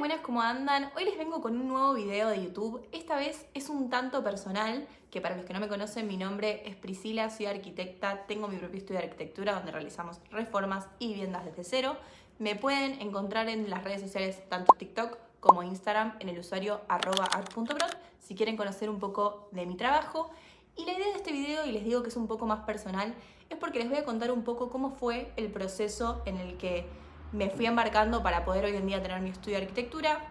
buenas, ¿cómo andan? Hoy les vengo con un nuevo video de YouTube. Esta vez es un tanto personal, que para los que no me conocen, mi nombre es Priscila, soy arquitecta, tengo mi propio estudio de arquitectura donde realizamos reformas y viviendas desde cero. Me pueden encontrar en las redes sociales, tanto TikTok como Instagram, en el usuario @art.prod, si quieren conocer un poco de mi trabajo. Y la idea de este video, y les digo que es un poco más personal, es porque les voy a contar un poco cómo fue el proceso en el que me fui embarcando para poder hoy en día tener mi estudio de arquitectura.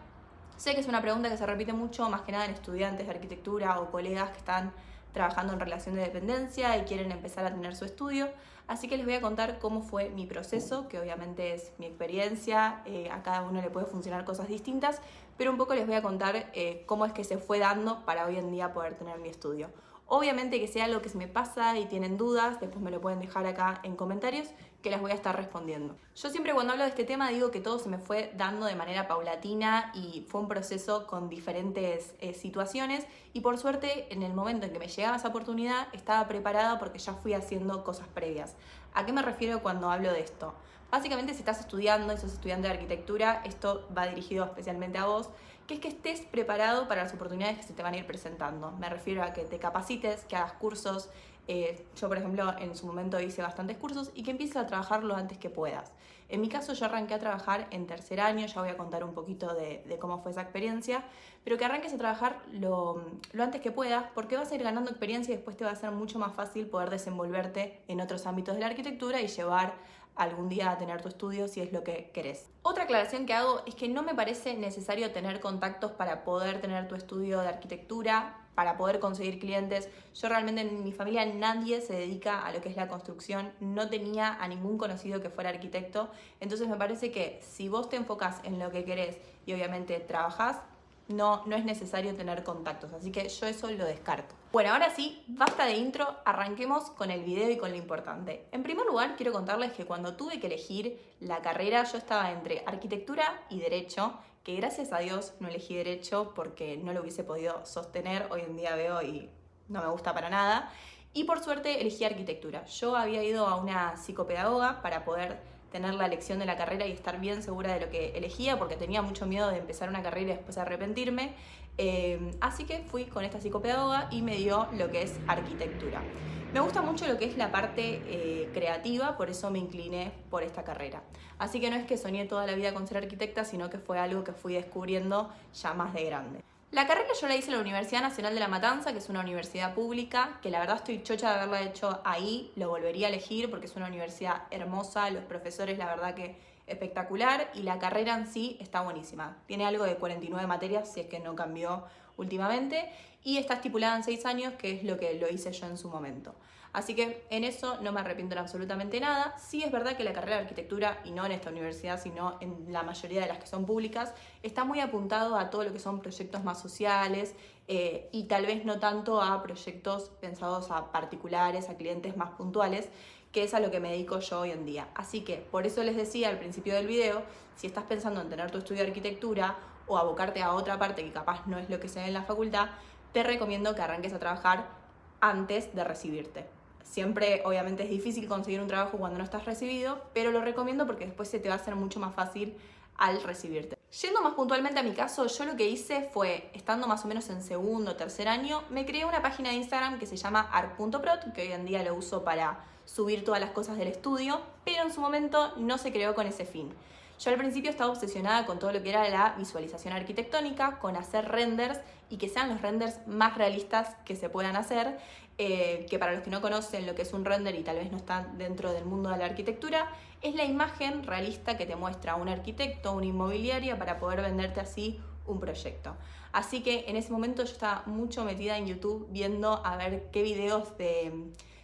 Sé que es una pregunta que se repite mucho, más que nada en estudiantes de arquitectura o colegas que están trabajando en relación de dependencia y quieren empezar a tener su estudio. Así que les voy a contar cómo fue mi proceso, que obviamente es mi experiencia, a cada uno le puede funcionar cosas distintas, pero un poco les voy a contar cómo es que se fue dando para hoy en día poder tener mi estudio. Obviamente que sea algo que se me pasa y tienen dudas, después me lo pueden dejar acá en comentarios que las voy a estar respondiendo. Yo siempre cuando hablo de este tema digo que todo se me fue dando de manera paulatina y fue un proceso con diferentes situaciones y por suerte en el momento en que me llegaba esa oportunidad estaba preparada porque ya fui haciendo cosas previas. ¿A qué me refiero cuando hablo de esto? Básicamente si estás estudiando y sos estudiante de arquitectura, esto va dirigido especialmente a vos, que es que estés preparado para las oportunidades que se te van a ir presentando. Me refiero a que te capacites, que hagas cursos. Yo, por ejemplo, en su momento hice bastantes cursos y que empieces a trabajar lo antes que puedas. En mi caso, yo arranqué a trabajar en tercer año, ya voy a contar un poquito de cómo fue esa experiencia, pero que arranques a trabajar lo antes que puedas, porque vas a ir ganando experiencia y después te va a ser mucho más fácil poder desenvolverte en otros ámbitos de la arquitectura y llevar algún día a tener tu estudio si es lo que querés. Otra aclaración que hago es que no me parece necesario tener contactos para poder tener tu estudio de arquitectura, para poder conseguir clientes. Yo realmente en mi familia nadie se dedica a lo que es la construcción, no tenía a ningún conocido que fuera arquitecto, entonces me parece que si vos te enfocás en lo que querés y obviamente trabajás, no es necesario tener contactos, así que yo eso lo descarto. Bueno, ahora sí, basta de intro, arranquemos con el video y con lo importante. En primer lugar, quiero contarles que cuando tuve que elegir la carrera, yo estaba entre arquitectura y derecho, que gracias a Dios no elegí derecho porque no lo hubiese podido sostener, hoy en día veo y no me gusta para nada, y por suerte elegí arquitectura. Yo había ido a una psicopedagoga para poder tener la elección de la carrera y estar bien segura de lo que elegía, porque tenía mucho miedo de empezar una carrera y después arrepentirme. Así que fui con esta psicopedagoga y me dio lo que es arquitectura. Me gusta mucho lo que es la parte creativa, por eso me incliné por esta carrera. Así que no es que soñé toda la vida con ser arquitecta, sino que fue algo que fui descubriendo ya más de grande. La carrera yo la hice en la Universidad Nacional de La Matanza, que es una universidad pública, que la verdad estoy chocha de haberla hecho ahí, lo volvería a elegir porque es una universidad hermosa, los profesores la verdad que espectacular y la carrera en sí está buenísima. Tiene algo de 49 materias, si es que no cambió últimamente, y está estipulada en 6 años, que es lo que lo hice yo en su momento. Así que en eso no me arrepiento en absolutamente nada. Sí es verdad que la carrera de arquitectura, y no en esta universidad, sino en la mayoría de las que son públicas, está muy apuntado a todo lo que son proyectos más sociales y tal vez no tanto a proyectos pensados a particulares, a clientes más puntuales, que es a lo que me dedico yo hoy en día. Así que por eso les decía al principio del video, si estás pensando en tener tu estudio de arquitectura o abocarte a otra parte que capaz no es lo que se ve en la facultad, te recomiendo que arranques a trabajar antes de recibirte. Siempre, obviamente, es difícil conseguir un trabajo cuando no estás recibido, pero lo recomiendo porque después se te va a hacer mucho más fácil al recibirte. Yendo más puntualmente a mi caso, yo lo que hice fue, estando más o menos en segundo o tercer año, me creé una página de Instagram que se llama art.prod, que hoy en día lo uso para subir todas las cosas del estudio, pero en su momento no se creó con ese fin. Yo al principio estaba obsesionada con todo lo que era la visualización arquitectónica, con hacer renders y que sean los renders más realistas que se puedan hacer, que para los que no conocen lo que es un render y tal vez no están dentro del mundo de la arquitectura, es la imagen realista que te muestra un arquitecto, una inmobiliaria, para poder venderte así un proyecto. Así que en ese momento yo estaba mucho metida en YouTube viendo a ver qué videos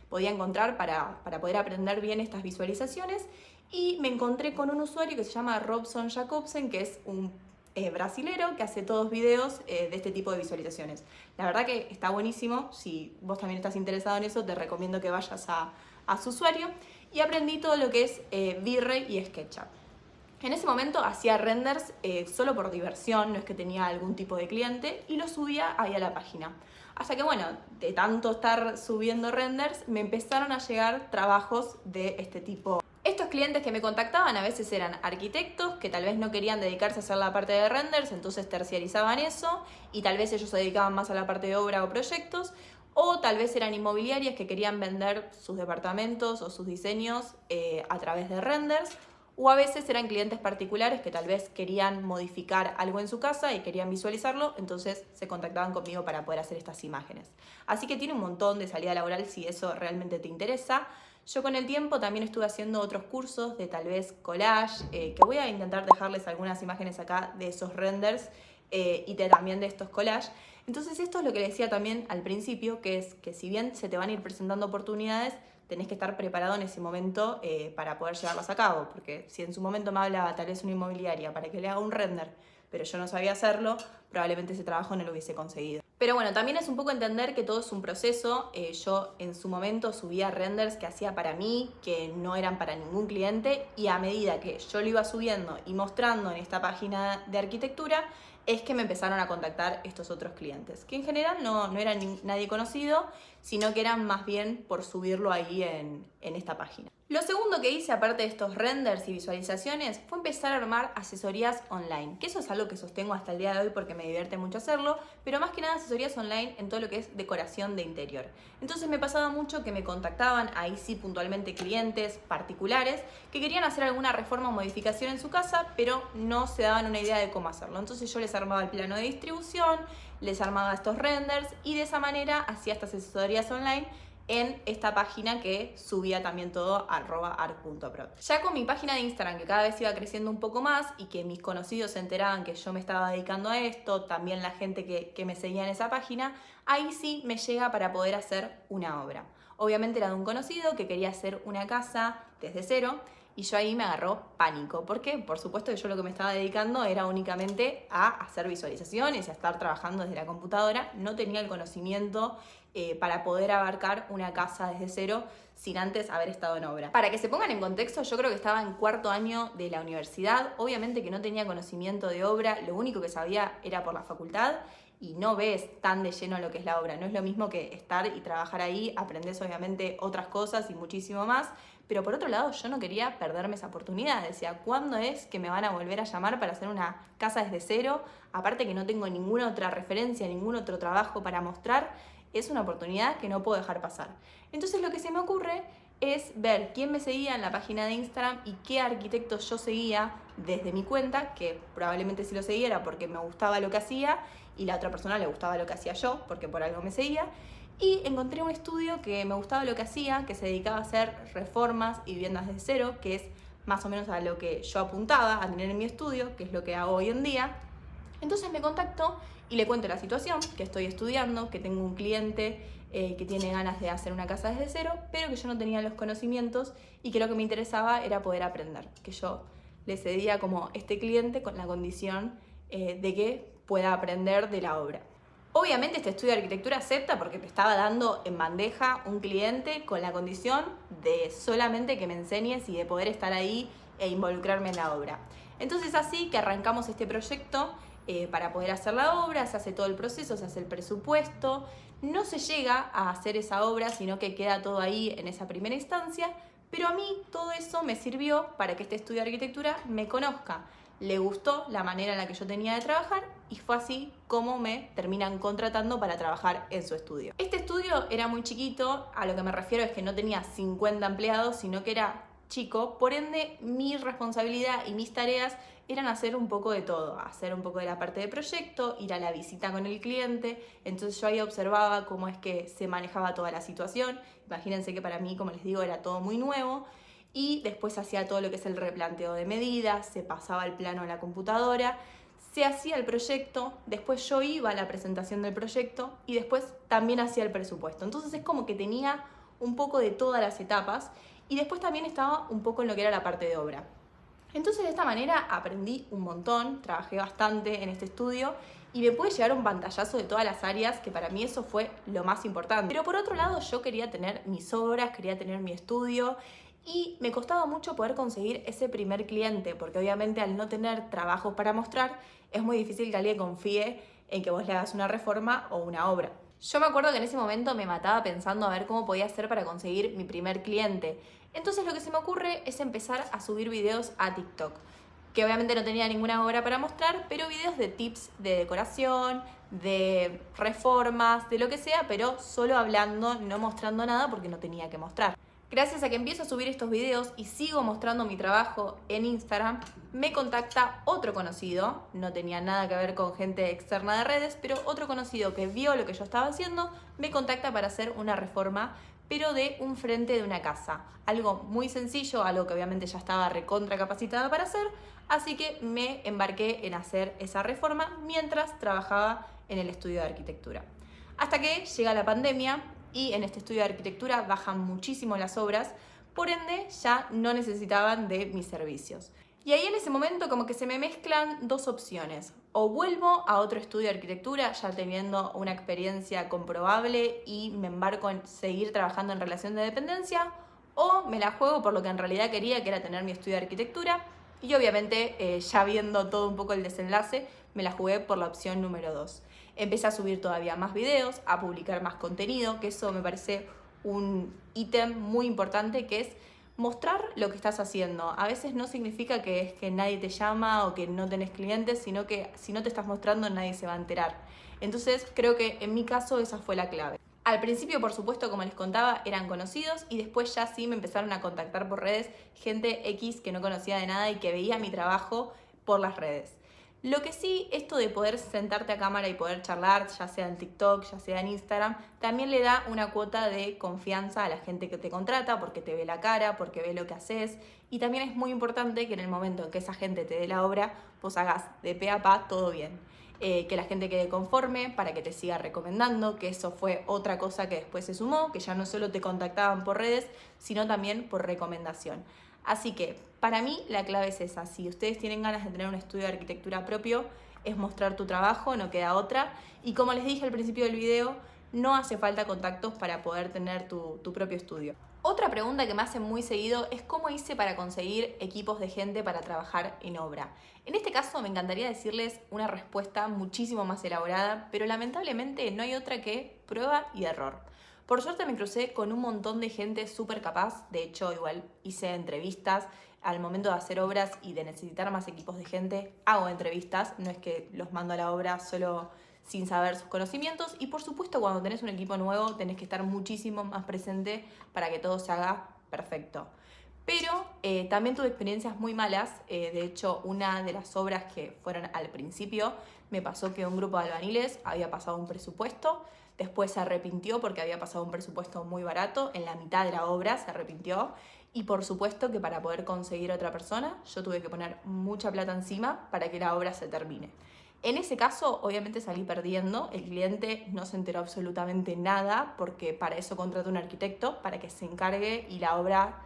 podía encontrar para poder aprender bien estas visualizaciones. Y me encontré con un usuario que se llama Robson Jacobsen, que es un brasilero que hace todos videos de este tipo de visualizaciones. La verdad que está buenísimo. Si vos también estás interesado en eso, te recomiendo que vayas a su usuario. Y aprendí todo lo que es V-Ray y SketchUp. En ese momento hacía renders solo por diversión, no es que tenía algún tipo de cliente, y los subía ahí a la página. Hasta que, bueno, de tanto estar subiendo renders, me empezaron a llegar trabajos de este tipo. Estos clientes que me contactaban a veces eran arquitectos que tal vez no querían dedicarse a hacer la parte de renders, entonces terciarizaban eso y tal vez ellos se dedicaban más a la parte de obra o proyectos, o tal vez eran inmobiliarias que querían vender sus departamentos o sus diseños a través de renders, o a veces eran clientes particulares que tal vez querían modificar algo en su casa y querían visualizarlo, entonces se contactaban conmigo para poder hacer estas imágenes. Así que tiene un montón de salida laboral si eso realmente te interesa. Yo con el tiempo también estuve haciendo otros cursos de tal vez collage, que voy a intentar dejarles algunas imágenes acá de esos renders también de estos collages. Entonces esto es lo que les decía también al principio, que es que si bien se te van a ir presentando oportunidades, tenés que estar preparado en ese momento para poder llevarlas a cabo, porque si en su momento me hablaba tal vez una inmobiliaria para que le haga un render, pero yo no sabía hacerlo, probablemente ese trabajo no lo hubiese conseguido. Pero bueno, también es un poco entender que todo es un proceso. Yo en su momento subía renders que hacía para mí, que no eran para ningún cliente, y a medida que yo lo iba subiendo y mostrando en esta página de arquitectura, es que me empezaron a contactar estos otros clientes, que en general no eran nadie conocido, sino que eran más bien por subirlo ahí en esta página. Lo segundo que hice, aparte de estos renders y visualizaciones, fue empezar a armar asesorías online, que eso es algo que sostengo hasta el día de hoy porque me divierte mucho hacerlo, pero más que nada asesorías online en todo lo que es decoración de interior. Entonces me pasaba mucho que me contactaban, ahí sí puntualmente clientes particulares, que querían hacer alguna reforma o modificación en su casa, pero no se daban una idea de cómo hacerlo. Entonces yo les armaba el plano de distribución, les armaba estos renders y de esa manera hacía estas asesorías online en esta página que subía también todo a @art.pro. Ya con mi página de Instagram, que cada vez iba creciendo un poco más y que mis conocidos se enteraban que yo me estaba dedicando a esto, también la gente que me seguía en esa página, ahí sí me llega para poder hacer una obra. Obviamente era de un conocido que quería hacer una casa desde cero y yo ahí me agarró pánico, porque por supuesto que yo lo que me estaba dedicando era únicamente a hacer visualizaciones y a estar trabajando desde la computadora, no tenía el conocimiento para poder abarcar una casa desde cero sin antes haber estado en obra. Para que se pongan en contexto, yo creo que estaba en cuarto año de la universidad, obviamente que no tenía conocimiento de obra, lo único que sabía era por la facultad y no ves tan de lleno lo que es la obra. No es lo mismo que estar y trabajar ahí, aprendés obviamente otras cosas y muchísimo más, pero por otro lado yo no quería perderme esa oportunidad. Decía, ¿cuándo es que me van a volver a llamar para hacer una casa desde cero? Aparte que no tengo ninguna otra referencia, ningún otro trabajo para mostrar, es una oportunidad que no puedo dejar pasar. Entonces lo que se me ocurre es ver quién me seguía en la página de Instagram y qué arquitectos yo seguía desde mi cuenta, que probablemente si lo seguía era porque me gustaba lo que hacía y la otra persona le gustaba lo que hacía yo, porque por algo me seguía. Y encontré un estudio que me gustaba lo que hacía, que se dedicaba a hacer reformas y viviendas de cero, que es más o menos a lo que yo apuntaba a tener en mi estudio, que es lo que hago hoy en día. Entonces me contactó y le cuento la situación, que estoy estudiando, que tengo un cliente que tiene ganas de hacer una casa desde cero, pero que yo no tenía los conocimientos y que lo que me interesaba era poder aprender, que yo le cedía como este cliente con la condición de que pueda aprender de la obra. Obviamente este estudio de arquitectura acepta porque te estaba dando en bandeja un cliente con la condición de solamente que me enseñes y de poder estar ahí e involucrarme en la obra. Entonces así que arrancamos este proyecto para poder hacer la obra, se hace todo el proceso, se hace el presupuesto, no se llega a hacer esa obra, sino que queda todo ahí en esa primera instancia, pero a mí todo eso me sirvió para que este estudio de arquitectura me conozca. Le gustó la manera en la que yo tenía de trabajar y fue así como me terminan contratando para trabajar en su estudio. Este estudio era muy chiquito, a lo que me refiero es que no tenía 50 empleados, sino que era chico, por ende mi responsabilidad y mis tareas eran hacer un poco de todo, hacer un poco de la parte de proyecto, ir a la visita con el cliente, entonces yo ahí observaba cómo es que se manejaba toda la situación. Imagínense que para mí, como les digo, era todo muy nuevo. Y después hacía todo lo que es el replanteo de medidas, se pasaba el plano a la computadora, se hacía el proyecto, después yo iba a la presentación del proyecto y después también hacía el presupuesto. Entonces es como que tenía un poco de todas las etapas y después también estaba un poco en lo que era la parte de obra. Entonces de esta manera aprendí un montón, trabajé bastante en este estudio y me pude llevar un pantallazo de todas las áreas, que para mí eso fue lo más importante. Pero por otro lado yo quería tener mis obras, quería tener mi estudio y me costaba mucho poder conseguir ese primer cliente, porque obviamente al no tener trabajos para mostrar es muy difícil que alguien confíe en que vos le hagas una reforma o una obra. Yo me acuerdo que en ese momento me mataba pensando a ver cómo podía hacer para conseguir mi primer cliente. Entonces lo que se me ocurre es empezar a subir videos a TikTok, que obviamente no tenía ninguna obra para mostrar, pero videos de tips de decoración, de reformas, de lo que sea, pero solo hablando, no mostrando nada porque no tenía que mostrar. Gracias a que empiezo a subir estos videos y sigo mostrando mi trabajo en Instagram, me contacta otro conocido, no tenía nada que ver con gente externa de redes, pero otro conocido que vio lo que yo estaba haciendo, me contacta para hacer una reforma, pero de un frente de una casa. Algo muy sencillo, algo que obviamente ya estaba recontra capacitada para hacer, así que me embarqué en hacer esa reforma mientras trabajaba en el estudio de arquitectura. Hasta que llega la pandemia y en este estudio de arquitectura bajan muchísimo las obras, por ende ya no necesitaban de mis servicios. Y ahí en ese momento como que se me mezclan dos opciones. O vuelvo a otro estudio de arquitectura ya teniendo una experiencia comprobable y me embarco en seguir trabajando en relación de dependencia, o me la juego por lo que en realidad quería, que era tener mi estudio de arquitectura, y obviamente ya viendo todo un poco el desenlace, me la jugué por la opción número 2. Empecé a subir todavía más videos, a publicar más contenido, que eso me parece un ítem muy importante, que es mostrar lo que estás haciendo. A veces no significa que es que nadie te llama o que no tenés clientes, sino que si no te estás mostrando nadie se va a enterar. Entonces creo que en mi caso esa fue la clave. Al principio, por supuesto, como les contaba, eran conocidos y después ya sí me empezaron a contactar por redes gente X que no conocía de nada y que veía mi trabajo por las redes. Lo que sí, esto de poder sentarte a cámara y poder charlar, ya sea en TikTok, ya sea en Instagram, también le da una cuota de confianza a la gente que te contrata porque te ve la cara, porque ve lo que haces. Y también es muy importante que en el momento en que esa gente te dé la obra, vos hagas de pe a pa todo bien. Que la gente quede conforme para que te siga recomendando, que eso fue otra cosa que después se sumó, que ya no solo te contactaban por redes, sino también por recomendación. Así que para mí la clave es esa. Si ustedes tienen ganas de tener un estudio de arquitectura propio, es mostrar tu trabajo, no queda otra. Y como les dije al principio del video, no hace falta contactos para poder tener tu propio estudio. Otra pregunta que me hacen muy seguido es cómo hice para conseguir equipos de gente para trabajar en obra. En este caso me encantaría decirles una respuesta muchísimo más elaborada, pero lamentablemente no hay otra que prueba y error. Por suerte me crucé con un montón de gente súper capaz, de hecho igual hice entrevistas al momento de hacer obras y de necesitar más equipos de gente, hago entrevistas, no es que los mando a la obra solo sin saber sus conocimientos, y por supuesto cuando tenés un equipo nuevo tenés que estar muchísimo más presente para que todo se haga perfecto. Pero también tuve experiencias muy malas, de hecho una de las obras que fueron al principio me pasó que un grupo de albañiles había pasado un presupuesto, después se arrepintió porque había pasado un presupuesto muy barato, en la mitad de la obra se arrepintió, y por supuesto que para poder conseguir otra persona yo tuve que poner mucha plata encima para que la obra se termine. En ese caso, obviamente salí perdiendo, el cliente no se enteró absolutamente nada porque para eso contrató un arquitecto, para que se encargue y la obra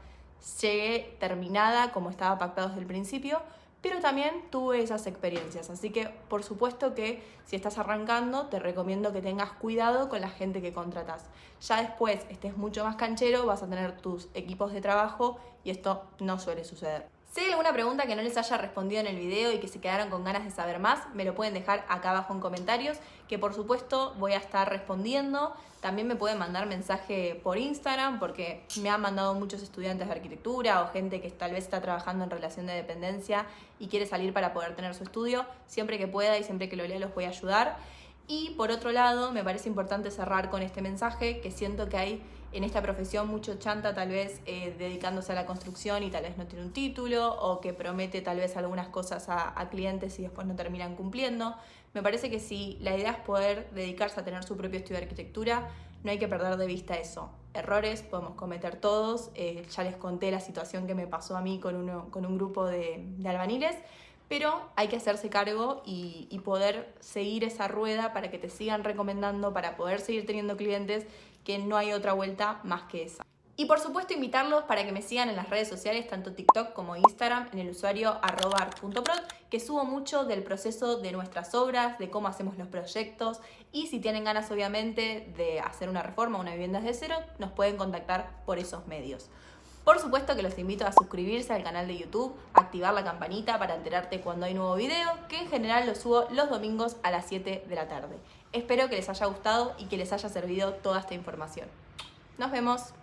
llegue terminada como estaba pactado desde el principio, pero también tuve esas experiencias, así que por supuesto que si estás arrancando te recomiendo que tengas cuidado con la gente que contratas. Ya después estés mucho más canchero, vas a tener tus equipos de trabajo y esto no suele suceder. Si hay alguna pregunta que no les haya respondido en el video y que se quedaron con ganas de saber más, me lo pueden dejar acá abajo en comentarios, que por supuesto voy a estar respondiendo. También me pueden mandar mensaje por Instagram, porque me han mandado muchos estudiantes de arquitectura o gente que tal vez está trabajando en relación de dependencia y quiere salir para poder tener su estudio. Siempre que pueda y siempre que lo lea los voy a ayudar. Y por otro lado, me parece importante cerrar con este mensaje, que siento que hay en esta profesión mucho chanta tal vez dedicándose a la construcción y tal vez no tiene un título, o que promete tal vez algunas cosas a clientes y después no terminan cumpliendo. Me parece que si la idea es poder dedicarse a tener su propio estudio de arquitectura, no hay que perder de vista eso. Errores podemos cometer todos, ya les conté la situación que me pasó a mí con un grupo de albañiles, pero hay que hacerse cargo y poder seguir esa rueda para que te sigan recomendando, para poder seguir teniendo clientes, que no hay otra vuelta más que esa. Y por supuesto invitarlos para que me sigan en las redes sociales, tanto TikTok como Instagram, en el usuario @art.prod, que subo mucho del proceso de nuestras obras, de cómo hacemos los proyectos, y si tienen ganas obviamente de hacer una reforma o una vivienda desde cero, nos pueden contactar por esos medios. Por supuesto que los invito a suscribirse al canal de YouTube, activar la campanita para enterarte cuando hay nuevo video, que en general lo subo los domingos a las 7 de la tarde. Espero que les haya gustado y que les haya servido toda esta información. Nos vemos.